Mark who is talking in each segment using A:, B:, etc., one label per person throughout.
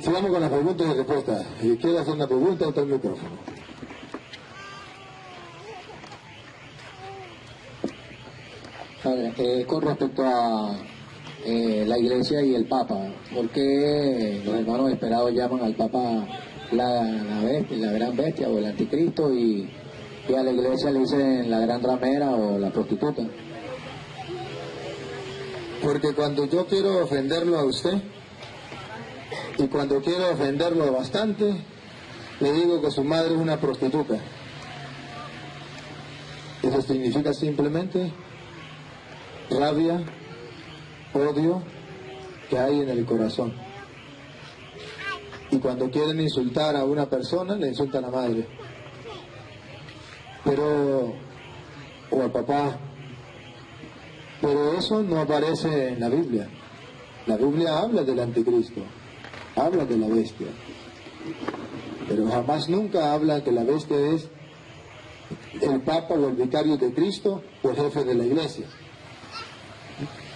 A: Sigamos con las preguntas y respuestas. ¿Quiere hacer una pregunta? Está el micrófono.
B: Con respecto a la Iglesia y el Papa, ¿por qué los hermanos esperados llaman al Papa la bestia, la gran bestia o el anticristo y a la Iglesia le dicen la gran ramera o la prostituta?
A: Porque cuando yo quiero ofenderlo a usted y cuando quiero ofenderlo bastante, le digo que su madre es una prostituta. Eso significa simplemente rabia, odio que hay en el corazón. Y cuando quieren insultar a una persona, le insultan a la madre. O al papá. Pero eso no aparece en la Biblia. La Biblia habla del anticristo, habla de la bestia. Pero jamás nunca habla que la bestia es el Papa o el vicario de Cristo o el jefe de la iglesia.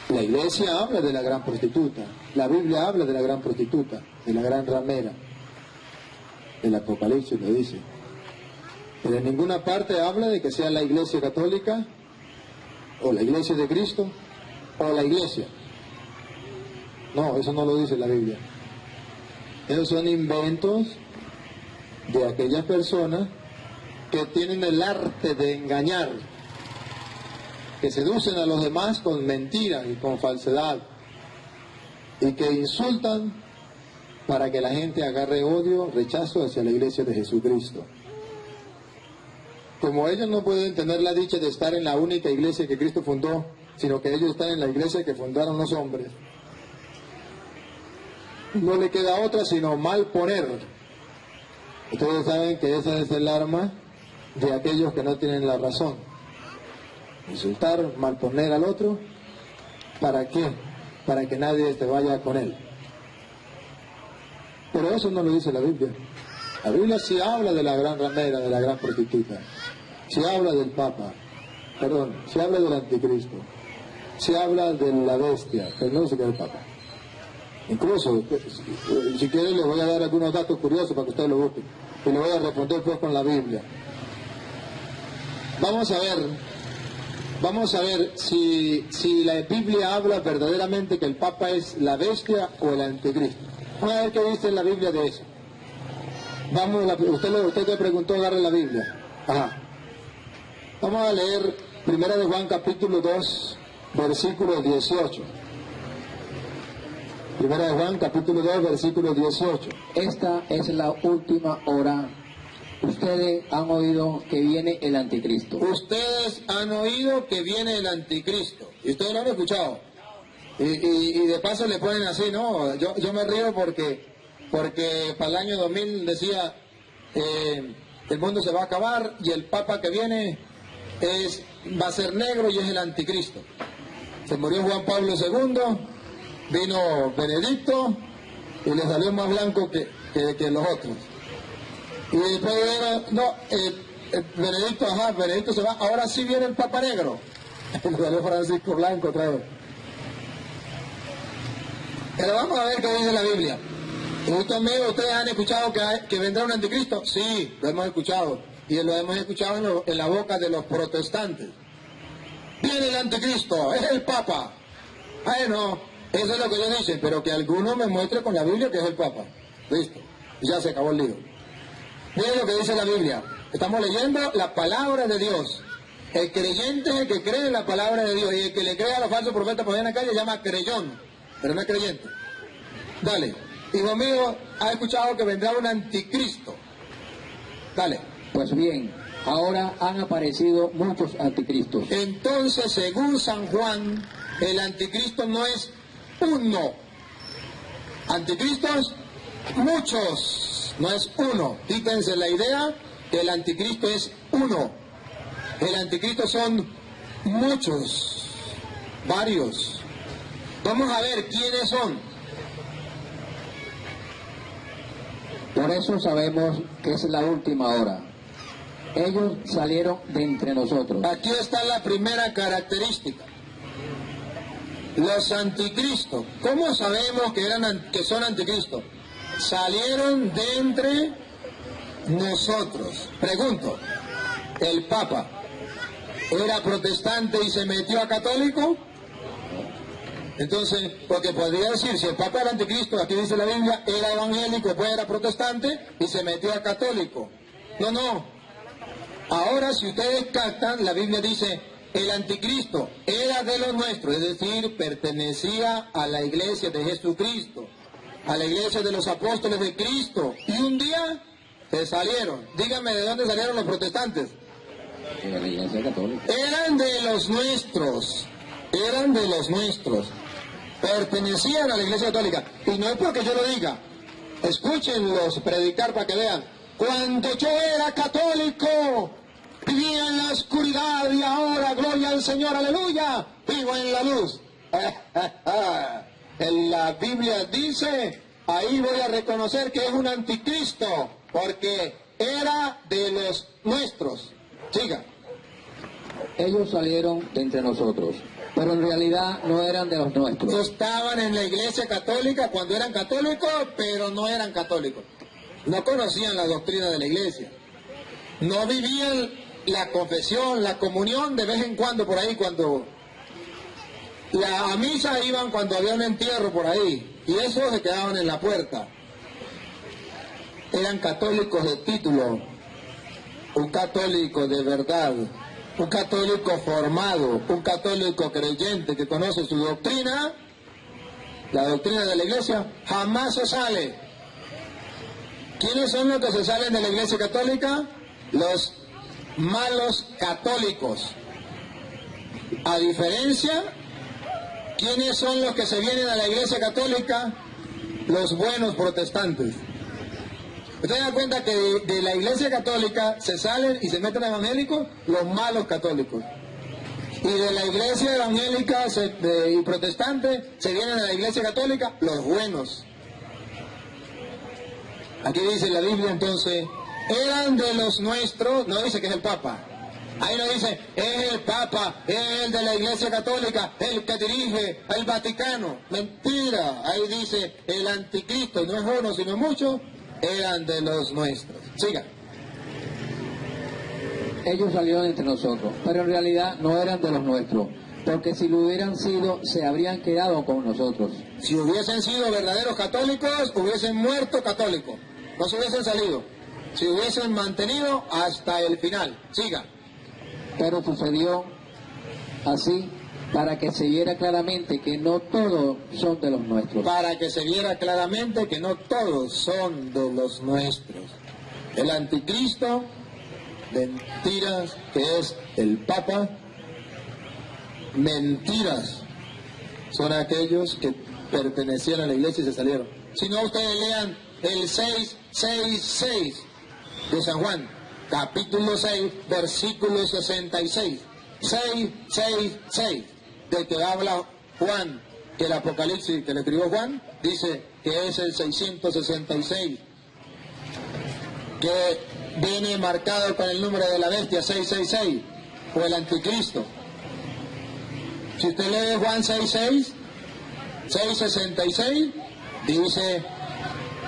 A: La iglesia habla de la gran prostituta, la Biblia habla de la gran prostituta, de la gran ramera. El Apocalipsis lo dice. Pero en ninguna parte habla de que sea la iglesia católica, o la iglesia de Cristo, o la iglesia. No, eso no lo dice la Biblia. Esos son inventos de aquellas personas que tienen el arte de engañar, que seducen a los demás con mentiras y con falsedad, y que insultan para que la gente agarre odio, rechazo hacia la iglesia de Jesucristo. Como ellos no pueden tener la dicha de estar en la única iglesia que Cristo fundó, sino que ellos están en la iglesia que fundaron los hombres, no le queda otra sino malponer. Ustedes saben que esa es el arma de aquellos que no tienen la razón. Insultar, malponer al otro, ¿para qué? Para que nadie se vaya con él. Pero eso no lo dice la Biblia. La Biblia sí habla de la gran ramera, de la gran prostituta. Sí habla del Papa, sí habla del anticristo. Sí habla de la bestia, pero no dice que es el Papa. Incluso, si quieren les voy a dar algunos datos curiosos para que ustedes lo busquen. Y le voy a responder pues con la Biblia. Vamos a ver si la Biblia habla verdaderamente que el Papa es la bestia o el anticristo. Vamos a ver qué dice la Biblia de eso. Usted te preguntó, agarre la Biblia. Ajá. Vamos a leer 1 de Juan capítulo 2, versículo 18. 1 de Juan capítulo 2, versículo 18.
B: Esta es la última hora. Ustedes han oído que viene el anticristo.
A: Ustedes han oído que viene el anticristo. Y ustedes lo han escuchado. Y de paso le ponen así, ¿no? Yo me río porque para el año 2000 decía, el mundo se va a acabar y el Papa que viene va a ser negro y es el anticristo. Se murió Juan Pablo II, vino Benedicto y le salió más blanco que los otros. Y después Benedicto se va, ahora sí viene el Papa negro. Le salió Francisco Blanco otra vez. Pero vamos a ver qué dice la Biblia. ¿Y ustedes han escuchado que vendrá un anticristo? Sí, lo hemos escuchado. Y lo hemos escuchado en la boca de los protestantes. Viene el anticristo, es el Papa. Ay, no, eso es lo que ellos dicen, pero que alguno me muestre con la Biblia que es el Papa. Listo, ya se acabó el lío. Miren lo que dice la Biblia. Estamos leyendo la palabra de Dios. El creyente es el que cree en la palabra de Dios, y el que le cree a los falsos profetas por ahí en la calle se llama creyón, pero no es creyente. Dale. Hijo mío, ¿has escuchado que vendrá un anticristo? Dale.
B: Pues bien, ahora han aparecido muchos anticristos.
A: Entonces, según San Juan, el anticristo no es uno. Anticristos, muchos, no es uno. Quítense la idea que el anticristo es uno. El anticristo son muchos, varios. Vamos a ver quiénes son.
B: Por eso sabemos que es la última hora. Ellos salieron de entre nosotros.
A: Aquí está la primera característica. Los anticristos. ¿Cómo sabemos que son anticristos? salieron de entre nosotros. Pregunto, ¿el Papa era protestante y se metió a católico? Entonces, porque podría decir, si el Papa era anticristo, aquí dice la Biblia, era evangélico, pues era protestante y se metió a católico. No, no. Ahora, si ustedes captan, la Biblia dice, el anticristo era de los nuestros, es decir, pertenecía a la iglesia de Jesucristo, a la iglesia de los apóstoles de Cristo, y un día se salieron. Díganme, ¿de dónde salieron los protestantes?
B: De la iglesia católica.
A: Eran de los nuestros, pertenecían a la iglesia católica, y no es porque yo lo diga, escúchenlos predicar para que vean. Cuando yo era católico, vivía en la oscuridad y ahora, gloria al Señor, aleluya, vivo en la luz. En la Biblia dice, ahí voy a reconocer que es un anticristo, porque era de los nuestros. Siga.
B: Ellos salieron de entre nosotros, pero en realidad no eran de los nuestros.
A: Estaban en la iglesia católica cuando eran católicos, pero no eran católicos. No conocían la doctrina de la iglesia. No vivían la confesión, la comunión de vez en cuando por ahí, cuando a misa iban cuando había un entierro por ahí, y eso se quedaban en la puerta. Eran católicos de título, un católico de verdad, un católico formado, un católico creyente que conoce su doctrina, la doctrina de la iglesia, jamás se sale. ¿Quiénes son los que se salen de la iglesia católica? Los malos católicos. A diferencia, ¿quiénes son los que se vienen a la iglesia católica? Los buenos protestantes. ¿Ustedes se dan cuenta que de la iglesia católica se salen y se meten a evangélicos? Los malos católicos. Y de la iglesia evangélica y protestante se vienen a la iglesia católica los buenos. Aquí dice la Biblia entonces, eran de los nuestros, no dice que es el Papa. Ahí no dice, es el Papa, es el de la Iglesia Católica, el que dirige el Vaticano. Mentira, ahí dice el anticristo, no es uno sino muchos, eran de los nuestros. Siga.
B: Ellos salieron entre nosotros, pero en realidad no eran de los nuestros, porque si lo hubieran sido, se habrían quedado con nosotros.
A: Si hubiesen sido verdaderos católicos, hubiesen muerto católicos, no se hubiesen salido, se hubiesen mantenido hasta el final. Siga.
B: Pero sucedió así para que se viera claramente que no todos son de los nuestros.
A: Para que se viera claramente que no todos son de los nuestros. El anticristo, mentiras, que es el Papa, mentiras, son aquellos que pertenecían a la iglesia y se salieron. Si no, ustedes lean el 6:6:6 de San Juan, capítulo 6, versículo 66. 6:6:6, de que habla Juan, que el Apocalipsis que le escribió Juan, dice que es el 666, que viene marcado con el número de la bestia, 666, o el anticristo. Si usted lee Juan 6:6, 6:66, dice,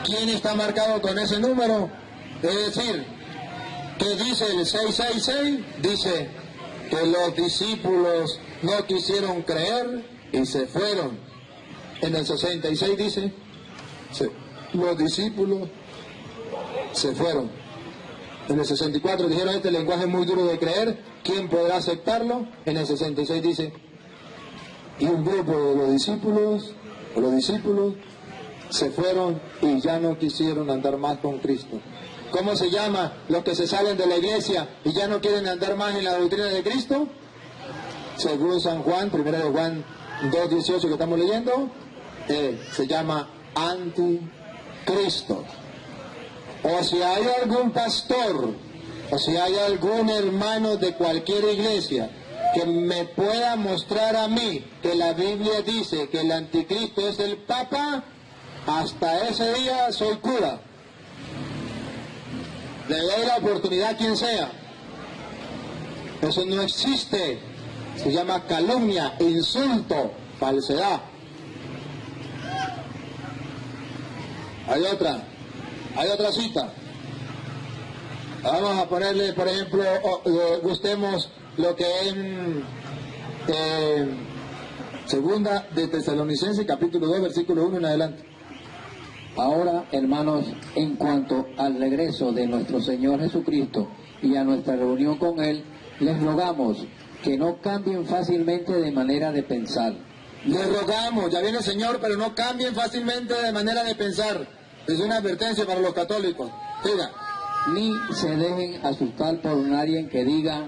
A: ¿quién está marcado con ese número? Es decir, que dice el 666, dice que los discípulos no quisieron creer y se fueron. En el 66 dice, los discípulos se fueron. En el 64 dijeron, este lenguaje es muy duro de creer, ¿quién podrá aceptarlo? En el 66 dice, y un grupo de los discípulos se fueron y ya no quisieron andar más con Cristo. ¿Cómo se llama los que se salen de la iglesia y ya no quieren andar más en la doctrina de Cristo? Según San Juan, 1 de Juan 2:18 que estamos leyendo, se llama anticristo. O si hay algún pastor, o si hay algún hermano de cualquier iglesia que me pueda mostrar a mí que la Biblia dice que el anticristo es el Papa, hasta ese día soy cura. Le doy la oportunidad a quien sea. Eso no existe. Se llama calumnia, insulto, falsedad. Hay otra cita. Vamos a ponerle, por ejemplo, gustemos lo que es segunda de Tesalonicenses, capítulo 2, versículo 1 en adelante.
B: Ahora, hermanos, en cuanto al regreso de nuestro Señor Jesucristo y a nuestra reunión con Él, les rogamos que no cambien fácilmente de manera de pensar.
A: Les rogamos, ya viene el Señor, pero no cambien fácilmente de manera de pensar. Es una advertencia para los católicos. Diga.
B: Ni se dejen asustar por nadie que diga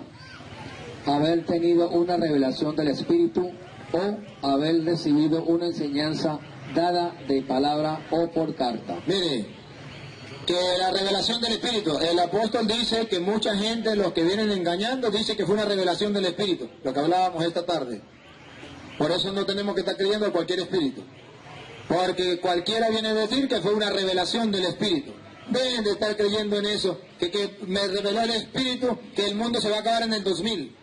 B: haber tenido una revelación del Espíritu o haber recibido una enseñanza dada de palabra o por carta.
A: Mire, que la revelación del Espíritu, el apóstol dice que mucha gente, los que vienen engañando, dice que fue una revelación del Espíritu, lo que hablábamos esta tarde. Por eso no tenemos que estar creyendo a cualquier espíritu, porque cualquiera viene a decir que fue una revelación del Espíritu. Deben de estar creyendo en eso, que me reveló el Espíritu, que el mundo se va a acabar en el 2000,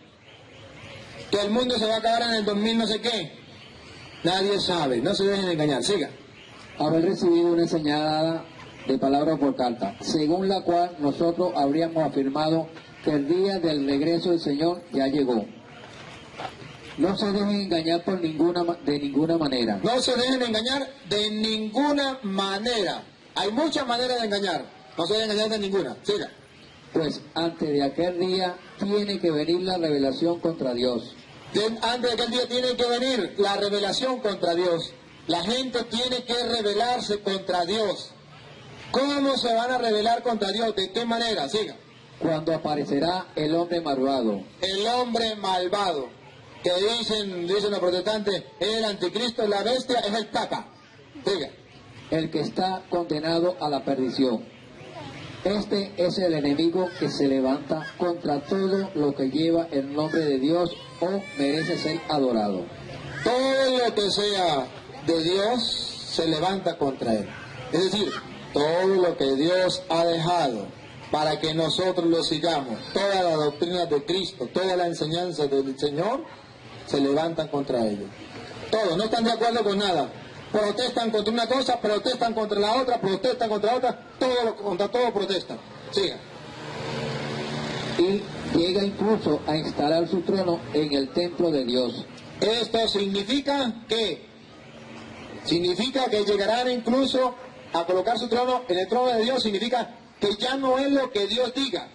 A: que el mundo se va a acabar en el 2000 no sé qué. Nadie sabe, no se dejen engañar, siga.
B: Haber recibido una enseñanza de palabra por carta, según la cual nosotros habríamos afirmado que el día del regreso del Señor ya llegó. No se dejen engañar de ninguna manera.
A: No se dejen engañar de ninguna manera. Hay muchas maneras de engañar. No se dejen engañar de ninguna. Siga.
B: Pues antes de aquel día tiene que venir la revelación contra Dios.
A: Antes de aquel día tiene que venir la revelación contra Dios. La gente tiene que rebelarse contra Dios. ¿Cómo se van a rebelar contra Dios? ¿De qué manera? Siga.
B: Cuando aparecerá el hombre malvado.
A: El hombre malvado. Que dicen los protestantes, es el anticristo, es la bestia, es el papa. Siga.
B: El que está condenado a la perdición. Este es el enemigo que se levanta contra todo lo que lleva el nombre de Dios o merece ser adorado.
A: Todo lo que sea de Dios se levanta contra él. Es decir, todo lo que Dios ha dejado para que nosotros lo sigamos, toda la doctrina de Cristo, toda la enseñanza del Señor, se levantan contra ellos. Todos no están de acuerdo con nada. Protestan contra una cosa, protestan contra la otra, protestan contra otra, contra todo protestan. Siga.
B: Y llega incluso a instalar su trono en el templo de Dios.
A: Esto significa que llegarán incluso a colocar su trono en el trono de Dios. Significa que ya no es lo que Dios diga.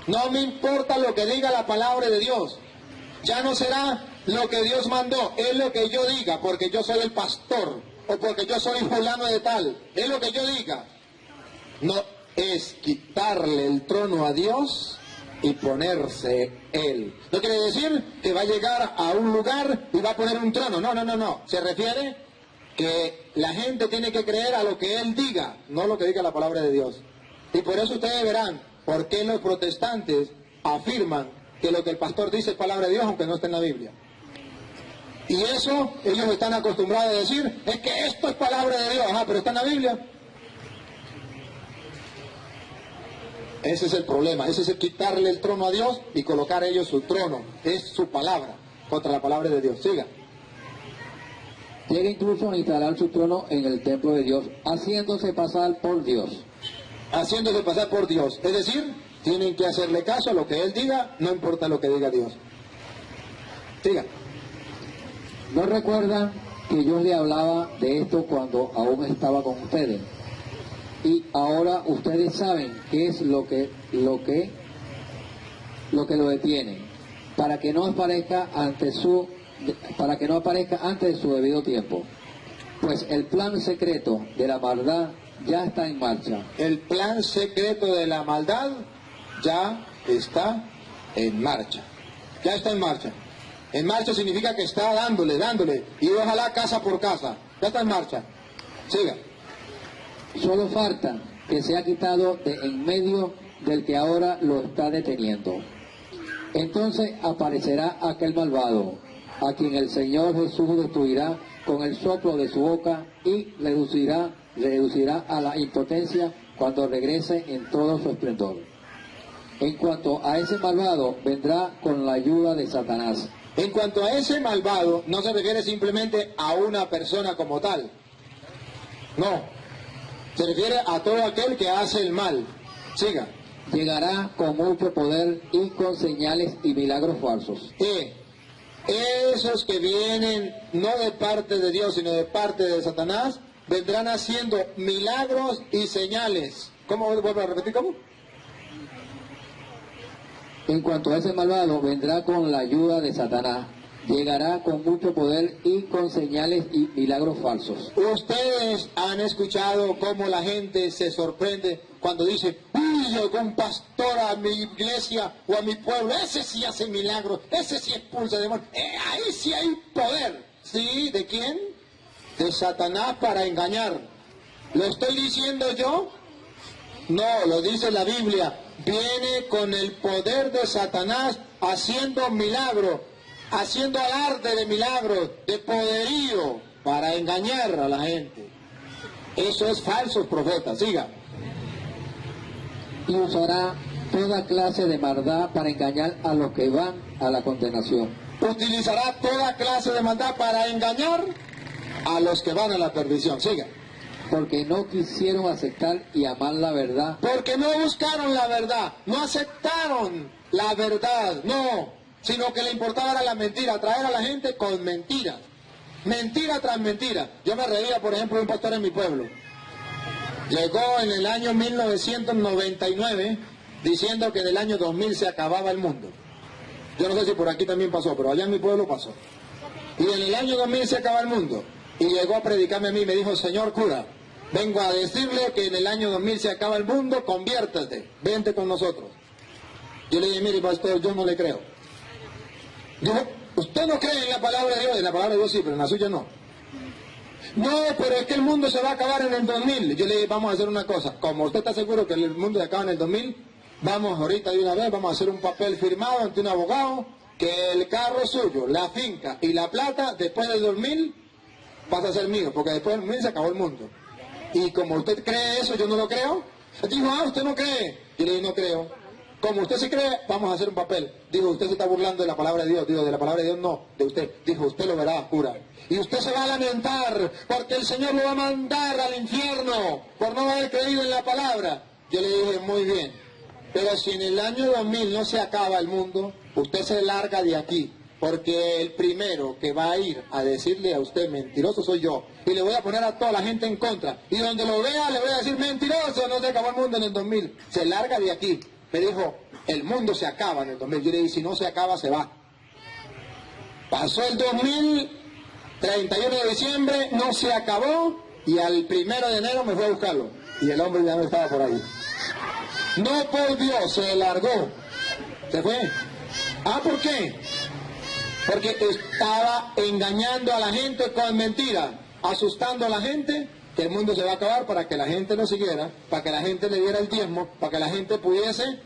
A: No me importa lo que diga la palabra de Dios. Ya no será lo que Dios mandó, es lo que yo diga, porque yo soy el pastor, o porque yo soy fulano de tal, es lo que yo diga. No es quitarle el trono a Dios y ponerse él. No quiere decir que va a llegar a un lugar y va a poner un trono, no. Se refiere que la gente tiene que creer a lo que él diga, no lo que diga la palabra de Dios. Y por eso ustedes verán por qué los protestantes afirman que lo que el pastor dice es palabra de Dios, aunque no esté en la Biblia. Y eso ellos están acostumbrados a decir, es que esto es palabra de Dios, pero está en la Biblia. Ese es el problema, ese es el quitarle el trono a Dios y colocar ellos su trono, es su palabra, contra la palabra de Dios. Siga.
B: Llega incluso a instalar su trono en el templo de Dios, haciéndose pasar por Dios.
A: Haciéndose pasar por Dios, es decir, tienen que hacerle caso a lo que él diga, no importa lo que diga Dios. Siga.
B: ¿No recuerdan que yo le hablaba de esto cuando aún estaba con ustedes? Y ahora ustedes saben qué es lo que lo detiene, para que no aparezca antes de su debido tiempo. Pues el plan secreto de la maldad ya está en marcha.
A: El plan secreto de la maldad ya está en marcha. Ya está en marcha. En marcha significa que está dándole, y ojalá casa por casa. Ya está en marcha. Siga.
B: Solo falta que sea quitado de en medio del que ahora lo está deteniendo. Entonces aparecerá aquel malvado, a quien el Señor Jesús destruirá con el soplo de su boca y reducirá a la impotencia cuando regrese en todo su esplendor. En cuanto a ese malvado, vendrá con la ayuda de Satanás.
A: En cuanto a ese malvado, no se refiere simplemente a una persona como tal. No, Se refiere a todo aquel que hace el mal. Siga.
B: Llegará con mucho poder y con señales y milagros falsos.
A: Esos que vienen no de parte de Dios, sino de parte de Satanás, vendrán haciendo milagros y señales. ¿Cómo? ¿Vuelvo a repetir cómo?
B: En cuanto a ese malvado, vendrá con la ayuda de Satanás. Llegará con mucho poder y con señales y milagros falsos.
A: Ustedes han escuchado cómo la gente se sorprende cuando dice: uy, llegó un pastor a mi iglesia o a mi pueblo, ese sí hace milagros, ese sí expulsa demonios, ahí sí hay poder. ¿Sí? ¿De quién? De Satanás para engañar. ¿Lo estoy diciendo yo? No, lo dice la Biblia. Viene con el poder de Satanás haciendo milagros, haciendo alarde de milagros, de poderío, para engañar a la gente. Eso es falsos profetas. Siga.
B: Y usará toda clase de maldad para engañar a los que van a la condenación.
A: Utilizará toda clase de maldad para engañar a los que van a la perdición. Siga.
B: Porque no quisieron aceptar y amar la verdad.
A: Porque no buscaron la verdad, no aceptaron la verdad, no, sino que le importaba era la mentira, atraer a la gente con mentiras, mentira tras mentira. Yo me reía, por ejemplo, de un pastor en mi pueblo. Llegó en el año 1999 diciendo que en el año 2000 se acababa el mundo. Yo no sé si por aquí también pasó, pero allá en mi pueblo pasó. Y en el año 2000 se acaba el mundo. Y llegó a predicarme a mí y me dijo: señor cura, vengo a decirle que en el año 2000 se acaba el mundo, conviértate, vente con nosotros. Yo le dije: mire pastor, yo no le creo. Dijo: ¿usted no cree en la palabra de Dios? En la palabra de Dios sí, pero en la suya no. No, pero es que el mundo se va a acabar en el 2000. Yo le dije: vamos a hacer una cosa, como usted está seguro que el mundo se acaba en el 2000, vamos ahorita de una vez, vamos a hacer un papel firmado ante un abogado, que el carro suyo, la finca y la plata, después del 2000, pasa a ser mío, porque después del 2000 se acabó el mundo. Y como usted cree eso, yo no lo creo. Dijo: usted no cree. Yo le dije: no creo. Como usted se cree, vamos a hacer un papel. Dijo: usted se está burlando de la palabra de Dios. Digo: de la palabra de Dios no, de usted. Dijo: usted lo verá, cura. Y usted se va a lamentar, porque el Señor lo va a mandar al infierno por no haber creído en la palabra. Yo le dije: muy bien, pero si en el año 2000 no se acaba el mundo, usted se larga de aquí. Porque el primero que va a ir a decirle a usted mentiroso soy yo. Y le voy a poner a toda la gente en contra. Y donde lo vea le voy a decir: mentiroso, no se acabó el mundo en el 2000. Se larga de aquí. Me dijo: el mundo se acaba en el 2000. Yo le dije: si no se acaba, se va. Pasó el 2000, 31 de diciembre, no se acabó. Y al 1 de enero me fue a buscarlo. Y el hombre ya no estaba por ahí. No volvió, se largó. Se fue. ¿Por qué? Porque estaba engañando a la gente con mentiras, asustando a la gente que el mundo se va a acabar, para que la gente lo siguiera, para que la gente le diera el diezmo, para que la gente pudiese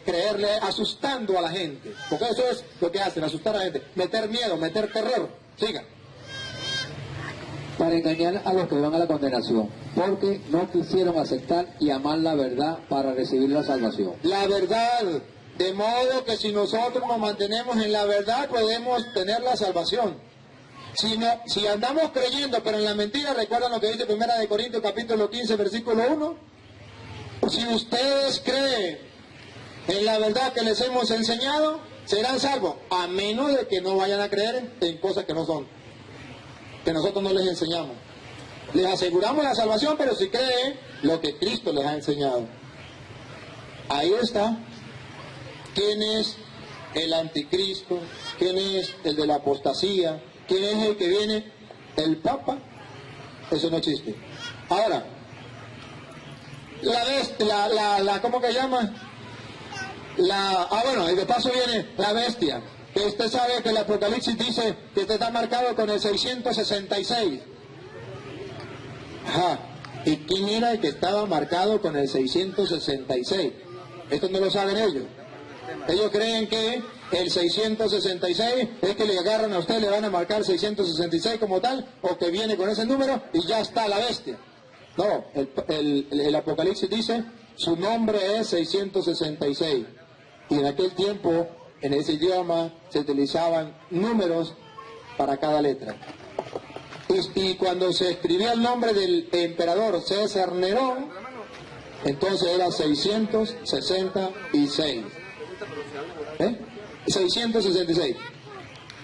A: creerle, asustando a la gente. Porque eso es lo que hacen, asustar a la gente, meter miedo, meter terror. Siga.
B: Para engañar a los que van a la condenación, porque no quisieron aceptar y amar la verdad para recibir la salvación.
A: La verdad. De modo que si nosotros nos mantenemos en la verdad, podemos tener la salvación. Si andamos creyendo, pero en la mentira, ¿recuerdan lo que dice 1 Corintios capítulo 15, versículo 1? Si ustedes creen en la verdad que les hemos enseñado, serán salvos, a menos de que no vayan a creer en cosas que no son, que nosotros no les enseñamos. Les aseguramos la salvación, pero si creen lo que Cristo les ha enseñado. Ahí está. ¿Quién es el anticristo? ¿Quién es el de la apostasía? ¿Quién es el que viene? ¿El Papa? Eso no existe. Ahora, ¿cómo que llama? Bueno, y de paso viene la bestia. Que usted sabe que el Apocalipsis dice que este está marcado con el 666. ¿Y quién era el que estaba marcado con el 666? Esto no lo saben ellos. Ellos creen que el 666 es que le agarran a usted, le van a marcar 666 como tal, o que viene con ese número y ya está la bestia. No, el Apocalipsis dice, su nombre es 666. Y en aquel tiempo, en ese idioma, se utilizaban números para cada letra. Y cuando se escribía el nombre del emperador César Nerón, entonces era 666. 666.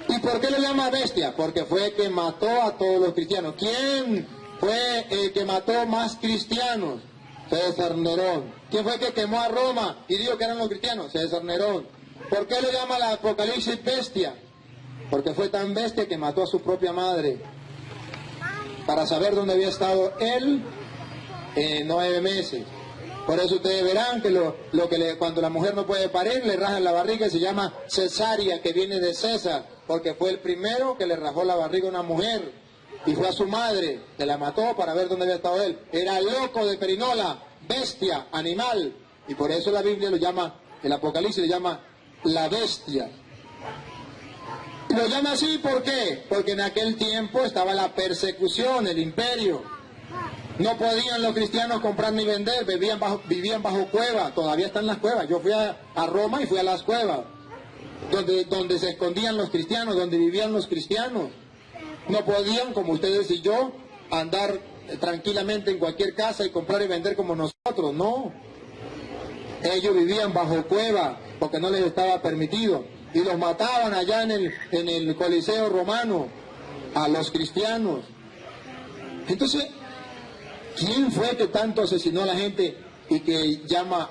A: ¿Y por qué le llama bestia? Porque fue el que mató a todos los cristianos. ¿Quién fue el que mató más cristianos? César Nerón. ¿Quién fue el que quemó a Roma y dijo que eran los cristianos? César Nerón. ¿Por qué le llama la Apocalipsis bestia? Porque fue tan bestia que mató a su propia madre para saber dónde había estado él en 9 meses. Por eso ustedes verán que cuando la mujer no puede parir, le rajan la barriga y se llama cesárea, que viene de César, porque fue el primero que le rajó la barriga a una mujer, y fue a su madre, que la mató para ver dónde había estado él. Era loco de perinola, bestia, animal, y por eso la Biblia lo llama, el Apocalipsis le llama la bestia. Lo llama así, ¿por qué? Porque en aquel tiempo estaba la persecución, el imperio. No podían los cristianos comprar ni vender, vivían bajo cuevas, todavía están las cuevas. Yo fui a Roma y fui a las cuevas, donde se escondían los cristianos, donde vivían los cristianos. No podían, como ustedes y yo, andar tranquilamente en cualquier casa y comprar y vender como nosotros, no. Ellos vivían bajo cueva, porque no les estaba permitido. Y los mataban allá en el Coliseo romano, a los cristianos. Entonces, ¿quién fue que tanto asesinó a la gente y que llama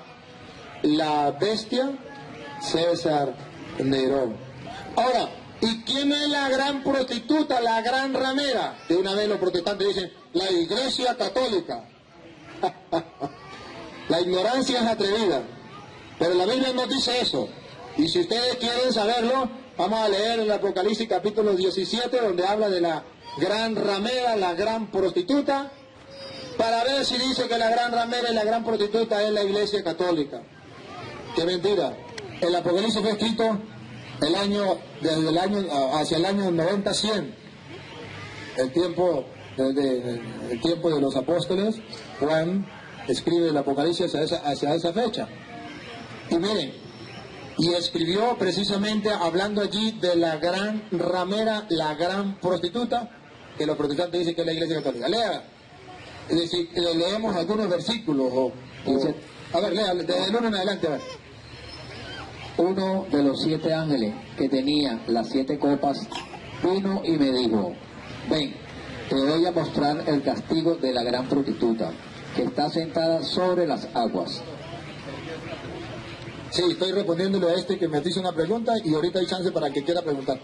A: la bestia? César Nerón. Ahora, ¿y quién es la gran prostituta, la gran ramera? De una vez los protestantes dicen, la Iglesia Católica. La ignorancia es atrevida, pero la Biblia nos dice eso. Y si ustedes quieren saberlo, vamos a leer el Apocalipsis capítulo 17, donde habla de la gran ramera, la gran prostituta, para ver si dice que la gran ramera y la gran prostituta es la Iglesia Católica. ¡Qué mentira! El Apocalipsis fue escrito hacia el año 90-100, el tiempo de los apóstoles. Juan escribe el Apocalipsis hacia esa fecha. Y miren, y escribió precisamente hablando allí de la gran ramera, la gran prostituta, que los protestantes dicen que es la Iglesia Católica. Lea. Es decir, leemos algunos versículos. A ver, lea, desde el 1 en adelante, a ver.
B: Uno de los 7 ángeles que tenía las 7 copas vino y me dijo, ven, te voy a mostrar el castigo de la gran prostituta, que está sentada sobre las aguas.
A: Sí, estoy respondiéndole a que me hizo una pregunta y ahorita hay chance para el que quiera preguntar.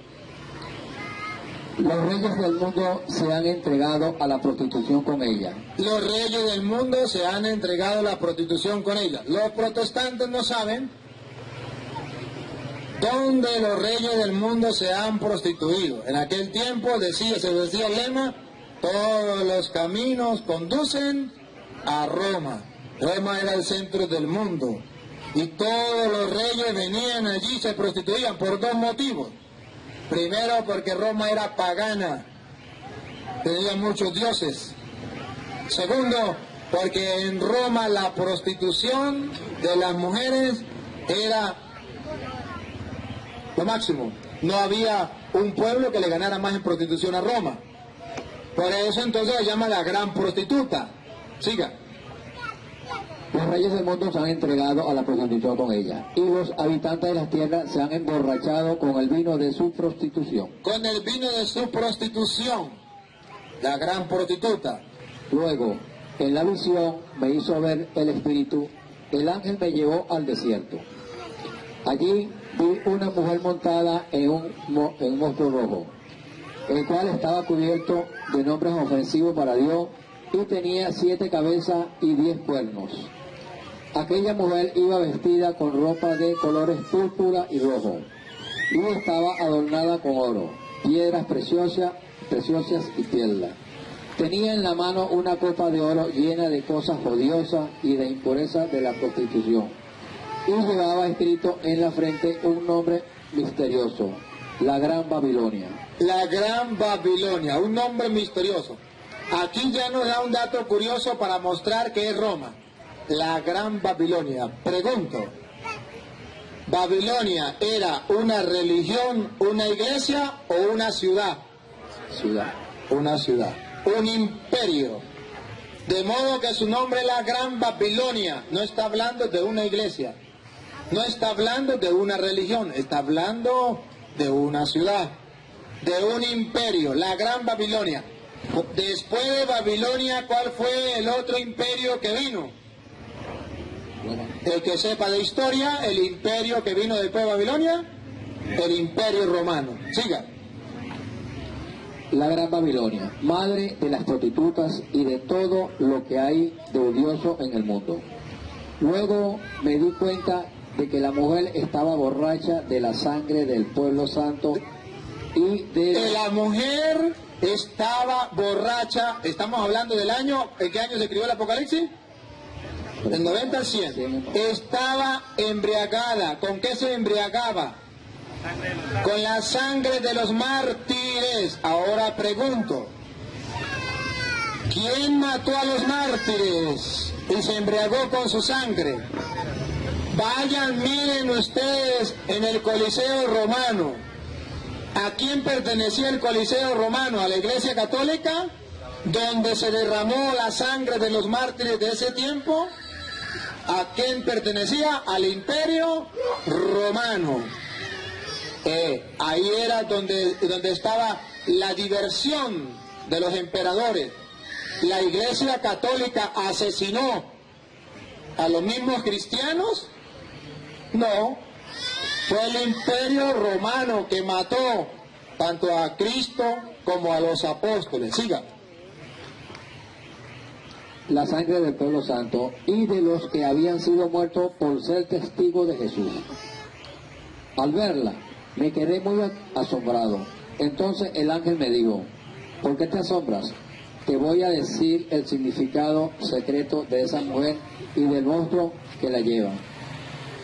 B: Los reyes del mundo se han entregado a la prostitución con ella.
A: Los reyes del mundo se han entregado a la prostitución con ella. Los protestantes no saben dónde los reyes del mundo se han prostituido. En aquel tiempo se decía el lema, todos los caminos conducen a Roma. Roma era el centro del mundo. Y todos los reyes venían allí y se prostituían por 2 motivos. Primero, porque Roma era pagana, tenía muchos dioses. Segundo, porque en Roma la prostitución de las mujeres era lo máximo. No había un pueblo que le ganara más en prostitución a Roma. Por eso entonces se llama la gran prostituta. Siga.
B: Los reyes del mundo se han entregado a la prostitución con ella, y los habitantes de las tierras se han emborrachado con el vino de su prostitución.
A: Con el vino de su prostitución, la gran prostituta.
B: Luego, en la visión me hizo ver el Espíritu, el ángel me llevó al desierto. Allí vi una mujer montada en un monstruo rojo, el cual estaba cubierto de nombres ofensivos para Dios, y tenía 7 cabezas y 10 cuernos. Aquella mujer iba vestida con ropa de colores púrpura y rojo, y estaba adornada con oro, piedras preciosas y perlas. Tenía en la mano una copa de oro llena de cosas odiosas y de impureza de la prostitución, y llevaba escrito en la frente un nombre misterioso, la Gran Babilonia.
A: La Gran Babilonia, un nombre misterioso. Aquí ya nos da un dato curioso para mostrar que es Roma. La Gran Babilonia. Pregunto, ¿Babilonia era una religión, una iglesia o una ciudad?
B: Ciudad.
A: una ciudad, un imperio. De modo que su nombre es la Gran Babilonia. No está hablando de una iglesia, no está hablando de una religión, está hablando de una ciudad, de un imperio, la Gran Babilonia. Después de Babilonia, ¿cuál fue el otro imperio que vino? El que sepa de historia, el imperio que vino después de Babilonia, el imperio romano. Siga.
B: La Gran Babilonia, madre de las prostitutas y de todo lo que hay de odioso en el mundo. Luego me di cuenta de que la mujer estaba borracha de la sangre del pueblo santo y de...
A: La mujer estaba borracha. Estamos hablando del año, ¿en qué año se escribió el Apocalipsis? Del 90 al 100. Estaba embriagada. ¿Con qué se embriagaba? Con la sangre de los mártires. Ahora pregunto, ¿quién mató a los mártires y se embriagó con su sangre? Vayan, miren ustedes en el Coliseo Romano. ¿A quién pertenecía el Coliseo Romano? ¿A la Iglesia Católica? ¿Donde se derramó la sangre de los mártires de ese tiempo? ¿A quién pertenecía? Al Imperio Romano. Ahí era donde estaba la diversión de los emperadores. ¿La Iglesia Católica asesinó a los mismos cristianos? No, fue el Imperio Romano que mató tanto a Cristo como a los apóstoles. Siga.
B: La sangre del pueblo santo y de los que habían sido muertos por ser testigos de Jesús. Al verla, me quedé muy asombrado. Entonces el ángel me dijo, ¿por qué te asombras? Te voy a decir el significado secreto de esa mujer y del monstruo que la lleva.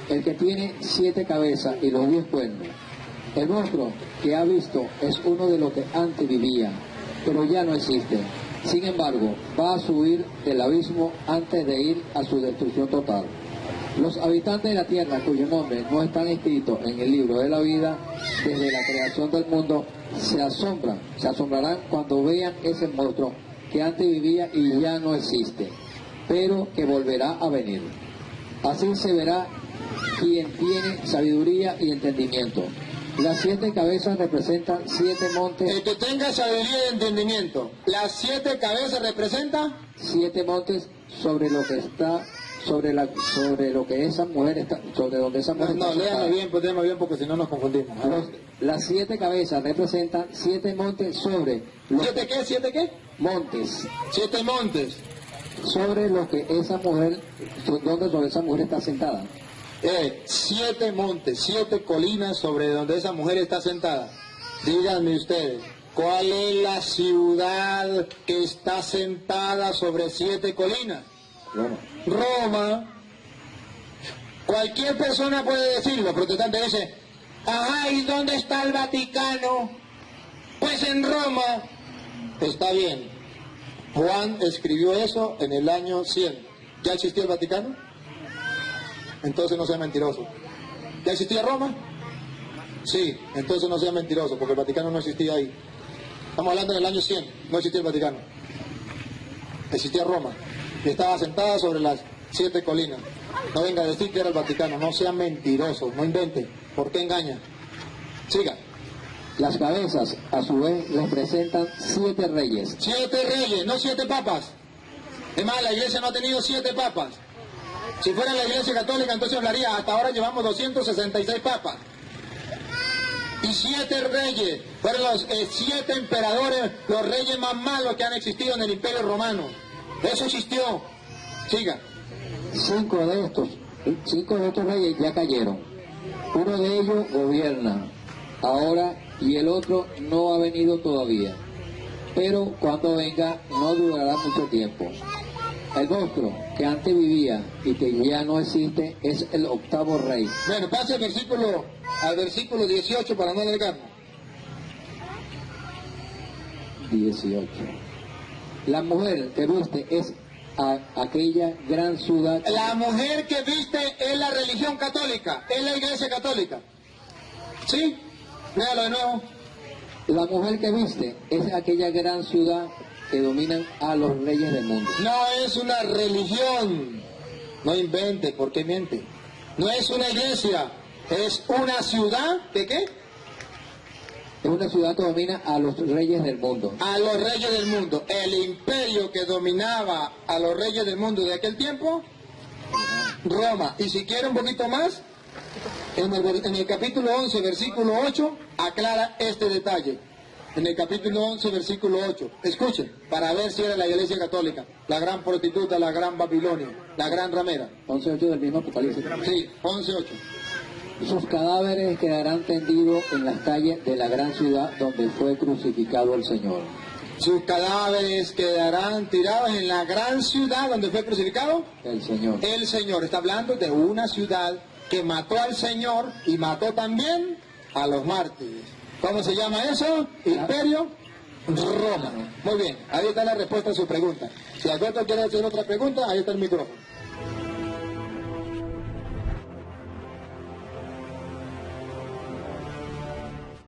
B: El que tiene 7 cabezas y los 10 cuernos. El monstruo que ha visto es uno de los que antes vivía, pero ya no existe. Sin embargo, va a subir del abismo antes de ir a su destrucción total. Los habitantes de la tierra cuyos nombres no están escritos en el libro de la vida desde la creación del mundo se asombrarán cuando vean ese monstruo que antes vivía y ya no existe, pero que volverá a venir. Así se verá quien tiene sabiduría y entendimiento. Las 7 cabezas representan 7 montes.
A: El que tenga sabiduría y entendimiento. Las 7 cabezas representan
B: 7 montes sobre lo que está, sobre lo que esa mujer está, sobre donde esa mujer está.
A: No, léame bien, pues léame bien porque si no nos confundimos.
B: Las 7 cabezas representan 7 montes sobre los...
A: ¿7 qué? ¿7 qué?
B: Montes.
A: 7 montes.
B: Sobre lo que esa mujer, donde esa mujer está sentada.
A: 7 montes, 7 colinas sobre donde esa mujer está sentada. Díganme ustedes, ¿cuál es la ciudad que está sentada sobre 7 colinas? Roma. Cualquier persona puede decirlo. Protestante dice, ajá, ¿y dónde está el Vaticano? Pues en Roma. Está bien. Juan escribió eso en el año 100. ¿Ya existía el Vaticano? Entonces no sea mentiroso. ¿Ya existía Roma? Sí, entonces no sea mentiroso, porque el Vaticano no existía ahí. Estamos hablando del año 100, no existía el Vaticano. Existía Roma, y estaba sentada sobre las 7 colinas. No venga a decir que era el Vaticano, no sea mentiroso, no invente. ¿Por qué engaña? Siga.
B: Las cabezas, a su vez, representan 7 reyes.
A: 7 reyes, no 7 papas. Es más, la iglesia no ha tenido 7 papas. Si fuera la Iglesia Católica, entonces hablaría, hasta ahora llevamos 266 papas. Y 7 reyes, fueron los 7 emperadores, los reyes más malos que han existido en el Imperio Romano. Eso existió. Siga.
B: 5 de estos reyes ya cayeron. Uno de ellos gobierna ahora y el otro no ha venido todavía. Pero cuando venga no durará mucho tiempo. El monstruo que antes vivía y que ya no existe es el 8º rey.
A: Bueno, pase al versículo 18 para no alargarnos.
B: 18. La mujer que viste es aquella gran ciudad.
A: La mujer que viste es la religión católica, es la Iglesia Católica. ¿Sí? Léalo de nuevo.
B: La mujer que viste es aquella gran ciudad que dominan a los reyes del mundo.
A: No es una religión. No invente, ¿por qué miente? No es una iglesia, es una ciudad, ¿de qué?
B: Es una ciudad que domina a los reyes del mundo.
A: A los reyes del mundo. El imperio que dominaba a los reyes del mundo de aquel tiempo, Roma. Y si quiere un poquito más, en el capítulo 11, versículo 8, aclara este detalle. En el capítulo 11, versículo 8. Escuchen, para ver si era la iglesia católica, la gran prostituta, la gran Babilonia, la gran ramera.
B: 11.8 del mismo Apocalipsis.
A: Sí, 11.8.
B: Sus cadáveres quedarán tendidos en las calles de la gran ciudad donde fue crucificado el Señor.
A: Sus cadáveres quedarán tirados en la gran ciudad donde fue crucificado
B: El Señor.
A: el Señor. Está hablando de una ciudad que mató al Señor y mató también a los mártires. ¿Cómo se llama eso? Imperio Roma. Muy bien, ahí está la respuesta a su pregunta. Si Alberto quiere hacer otra pregunta, ahí está el micrófono.